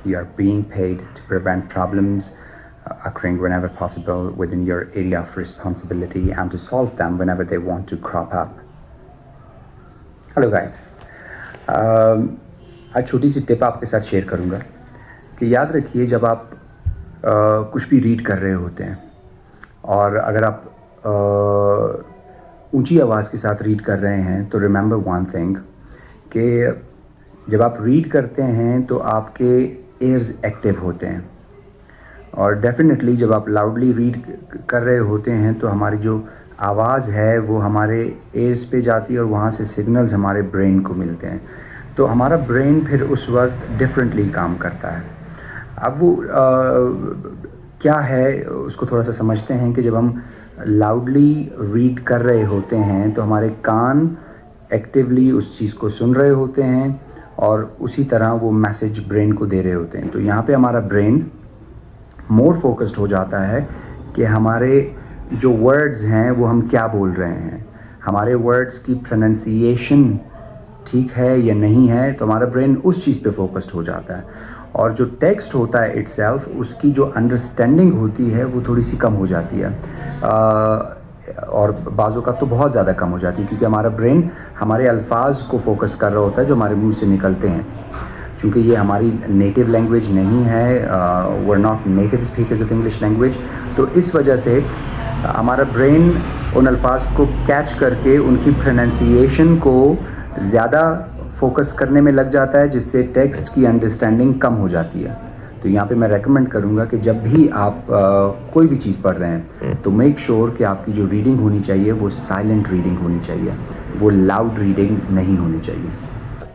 You are being paid to prevent problems occurring whenever possible within your area of responsibility and to solve them whenever they want to crop up. Hello guys. आज छोटी सी tip आपके साथ share करूँगा कि याद रखिए जब आप कुछ भी रीड कर रहे होते हैं और अगर आप ऊंची आवाज़ के साथ रीड कर रहे हैं तो रिमेंबर वन थिंग कि जब आप रीड करते हैं तो आपके एयर्स एक्टिव होते हैं और डेफिनेटली जब आप लाउडली रीड कर रहे होते हैं तो हमारी जो आवाज़ है वो हमारे एयर्स पे जाती है और वहाँ से सिग्नल्स हमारे ब्रेन को मिलते हैं, तो हमारा ब्रेन फिर उस वक्त डिफरेंटली काम करता है। अब वो क्या है उसको थोड़ा सा समझते हैं कि जब हम लाउडली रीड कर रहे होते हैं तो हमारे कान एक्टिवली उस चीज़ को सुन रहे होते हैं और उसी तरह वो मैसेज ब्रेन को दे रहे होते हैं। तो यहाँ पे हमारा ब्रेन मोर फोकस्ड हो जाता है कि हमारे जो वर्ड्स हैं वो हम क्या बोल रहे हैं, हमारे वर्ड्स की प्रोनाउंसिएशन ठीक है या नहीं है, तो हमारा ब्रेन उस चीज़ पे फोकस्ड हो जाता है। और जो टेक्स्ट होता है इटसेल्फ उसकी जो अंडरस्टैंडिंग होती है वो थोड़ी सी कम हो जाती है और बाज़ों का तो बहुत ज़्यादा कम हो जाती है, क्योंकि हमारा ब्रेन हमारे अल्फाज को फोकस कर रहा होता है जो हमारे मुंह से निकलते हैं। चूँकि ये हमारी नेटिव लैंग्वेज नहीं है, we are not native speakers of English language, तो इस वजह से हमारा ब्रेन उन अल्फाज को कैच करके उनकी प्रोनाउंसिएशन को ज़्यादा फोकस करने में लग जाता है, जिससे टेक्स्ट की अंडरस्टैंडिंग कम हो जाती है। तो यहाँ पे मैं रेकमेंड करूँगा कि जब भी आप कोई भी चीज़ पढ़ रहे हैं तो मेक श्योर कि आपकी जो रीडिंग होनी चाहिए वो साइलेंट रीडिंग होनी चाहिए, वो लाउड रीडिंग नहीं होनी चाहिए।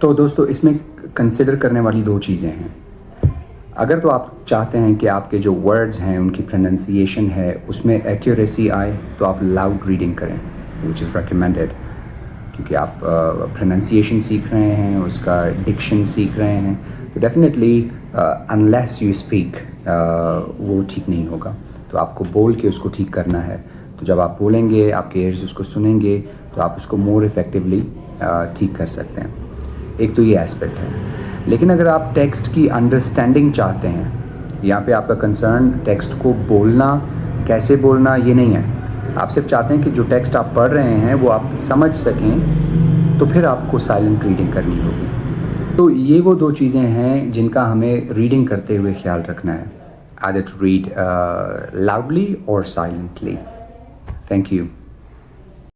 तो दोस्तों इसमें कंसिडर करने वाली दो चीज़ें हैं। अगर तो आप चाहते हैं कि आपके जो वर्ड्स हैं उनकी प्रोनाउंसिएशन है उसमें एक्यूरेसी आए तो आप लाउड रीडिंग करें, विच इज़ रिकमेंडेड, क्योंकि आप प्रोनाउंसिएशन सीख रहे हैं, उसका डिक्शन सीख रहे हैं, तो डेफिनेटली अनलेस यू स्पीक वो ठीक नहीं होगा। तो आपको बोल के उसको ठीक करना है। तो जब आप बोलेंगे, आपके एयर्स उसको सुनेंगे, तो आप उसको मोर इफ़ेक्टिवली ठीक कर सकते हैं। एक तो ये एस्पेक्ट है। लेकिन अगर आप टेक्स्ट की अंडरस्टैंडिंग चाहते हैं, यहाँ पे आपका कंसर्न टेक्स्ट को बोलना, कैसे बोलना ये नहीं है, आप सिर्फ चाहते हैं कि जो टेक्स्ट आप पढ़ रहे हैं वो आप समझ सकें, तो फिर आपको साइलेंट रीडिंग करनी होगी। तो ये वो दो चीज़ें हैं जिनका हमें रीडिंग करते हुए ख्याल रखना है, आइदर टू रीड लाउडली और साइलेंटली। Thank you.